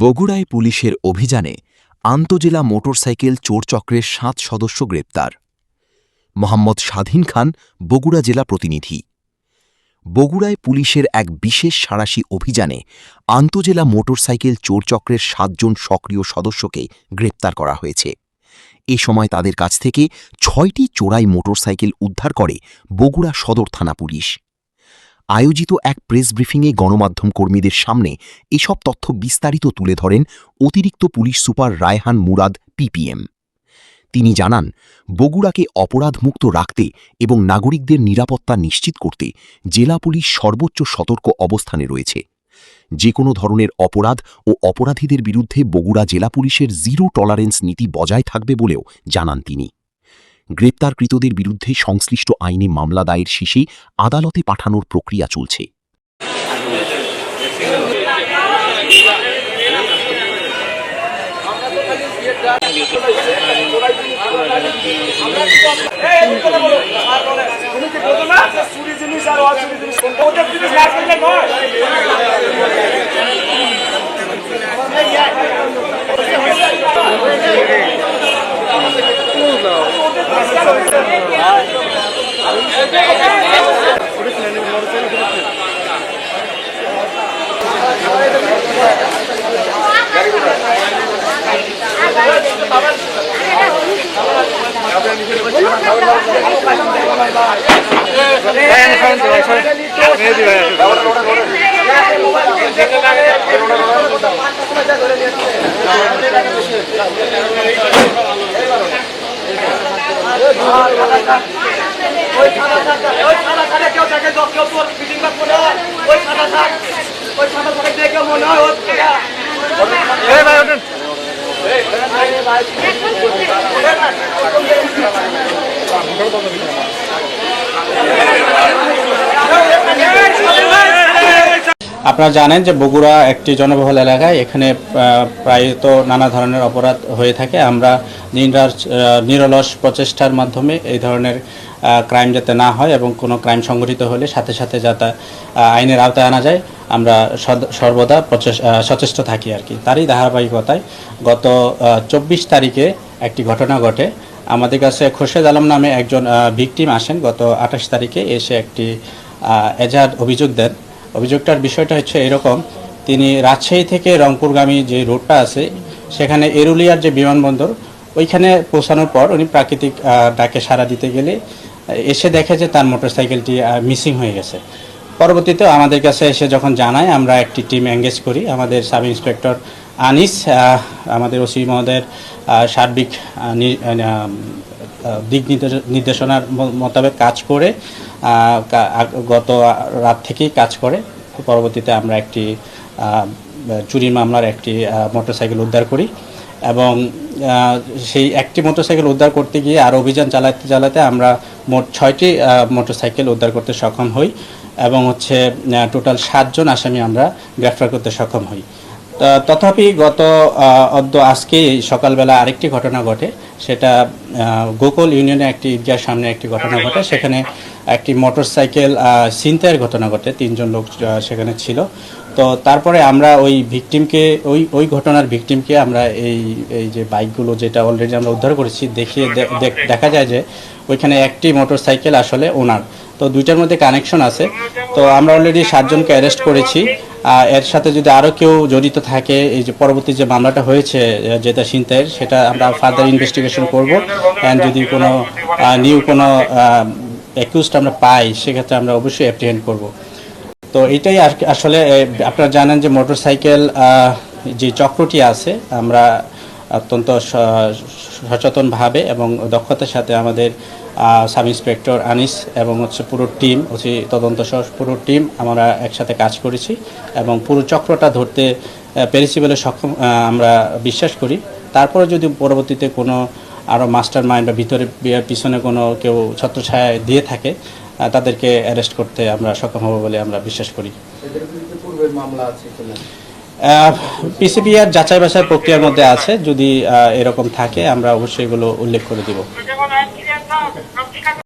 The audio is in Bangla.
বগুড়ায় পুলিশের অভিযানে আন্তজেলা মোটরসাইকেল চোরচক্রের ৭ সদস্য গ্রেপ্তার। মোহাম্মদ স্বাধীন খান, বগুড়া জেলা প্রতিনিধি। বগুড়ায় পুলিশের এক বিশেষ সাঁড়াশি অভিযানে আন্তজেলা মোটরসাইকেল চোরচক্রের ৭ জন সক্রিয় সদস্যকে গ্রেপ্তার করা হয়েছে। এ সময় তাদের কাছ থেকে ৬টি চোরাই মোটরসাইকেল উদ্ধার করে বগুড়া সদর থানা পুলিশ। আয়োজিত এক প্রেস ব্রিফিংয়ে গণমাধ্যম কর্মীদের সামনে এসব তথ্য বিস্তারিত তুলে ধরেন অতিরিক্ত police super Raihan Murad PPM. তিনি জানান, বগুড়াকে অপরাধমুক্ত রাখতে এবং নাগরিকদের নিরাপত্তা নিশ্চিত করতে জেলা পুলিশ সর্বোচ্চ সতর্ক অবস্থানে রয়েছে। যে কোনো ধরনের অপরাধ ও অপরাধীদের বিরুদ্ধে বগুড়া জেলা পুলিশের জিরো টলারেন্স নীতি বজায় থাকবে বলেও জানান তিনি। গ্রেপ্তারকৃতদের বিরুদ্ধে সংশ্লিষ্ট আইনে মামলা দায়ের শেষে আদালতে পাঠানোর প্রক্রিয়া চলছে। আপনারা জানেন যে বগুড়া একটি জনবহুল এলাকায়, এখানে প্রায়ত নানা ধরনের অপরাধ হয়ে থাকে। আমরা নিরলস প্রচেষ্টার মাধ্যমে এই ধরনের ক্রাইম যাতে না হয় এবং কোনো ক্রাইম সংঘটিত হলে সাথে সাথে যাতে আইনের আওতায় আনা যায়, আমরা সর্বদা সচেষ্ট থাকি আর কি। তারই ধারাবাহিকতায় গত 24 তারিখে একটি ঘটনা ঘটে। আমাদের কাছে খোরশেদ আলম নামে একজন ভিকটিম আসেন গত 28 তারিখে, এসে একটি এজাহার অভিযোগ দেন। অভিযোগটার বিষয়টা হচ্ছে এরকম, তিনি রাজশাহী থেকে রংপুরগামী যে রোডটা আছে, সেখানে এরুলিয়ার যে বিমানবন্দর, ওইখানে পৌঁছানোর পর উনি প্রাকৃতিক ডাকে সাড়া দিতে গেলে এসে দেখে যে তার মোটরসাইকেলটি মিসিং হয়ে গেছে। পরবর্তীতে আমাদের কাছে এসে যখন জানায়, আমরা একটি টিম এঙ্গেজ করি। আমাদের সাব ইন্সপেক্টর আনিস আমাদের ওসি মহোদয়ের সার্বিক দিক নির্দেশনার মোতাবেক কাজ করে গত রাত থেকেই কাজ করে। পরবর্তীতে আমরা একটি চুরি মামলার একটি মোটরসাইকেল উদ্ধার করি এবং সেই একটি মোটরসাইকেল উদ্ধার করতে গিয়ে আর অভিযান চালাতে আমরা মোট 6টি মোটরসাইকেল উদ্ধার করতে সক্ষম হই এবং টোটাল 7 জন আসামি আমরা গ্রেফতার করতে সক্ষম হই। তথাপি আজকে সকালবেলা আরেকটি ঘটনা ঘটে, সেটা গোকুল ইউনিয়নে একটি ঈদগাহের সামনে একটি ঘটনা ঘটে। সেখানে একটি মোটরসাইকেল ছিনতাইয়ের ঘটনা ঘটে, 3 জন লোক সেখানে ছিল। তো তারপরে আমরা ওই ঘটনার ভিকটিমকে আমরা এই যে বাইকগুলো যেটা অলরেডি আমরা উদ্ধার করেছি, দেখা যায় যে ওইখানে একটি মোটরসাইকেল আসলে ওনার। তো দুইটার মধ্যে কানেকশন আছে। তো আমরা অলরেডি 7 জনকে অ্যারেস্ট করেছি। এর সাথে যদি আরও কেউ জড়িত থাকে, এই যে পরবর্তী যে মামলাটা হয়েছে যেটা ছিনতাইয়ের, সেটা আমরা ফার্দার ইনভেস্টিগেশন করব। অ্যান্ড যদি কোনো নিউ কোনো অ্যাকিউজড আমরা পাই, সেক্ষেত্রে আমরা অবশ্যই অ্যাপ্রিহেন্ড করব। তো এটাই আসলে আপনারা জানেন যে মোটরসাইকেল যে চক্রটি আছে, আমরা অত্যন্ত সচেতনভাবে এবং দক্ষতার সাথে আমাদের সাব ইন্সপেক্টর আনিস এবং পুরো টিম, তদন্ত সহ পুরো টিম আমরা একসাথে কাজ করেছি এবং পুরো চক্রটা ধরতে পেরেছি বলে সক্ষম আমরা বিশ্বাস করি। তারপরে যদি পরবর্তীতে কোনো আরও মাস্টার মাইন্ড বা পিছনে কোনো কেউ ছত্রছায়া দিয়ে থাকে, তাদেরকে অ্যারেস্ট করতে আমরা সক্ষম হব বলে আমরা বিশ্বাস করি। পিসিপিআর যাচাই বাছাই প্রক্রিয়ার মধ্যে আছে, যদি এরকম থাকে আমরা অবশ্যই এগুলো উল্লেখ করে দিব।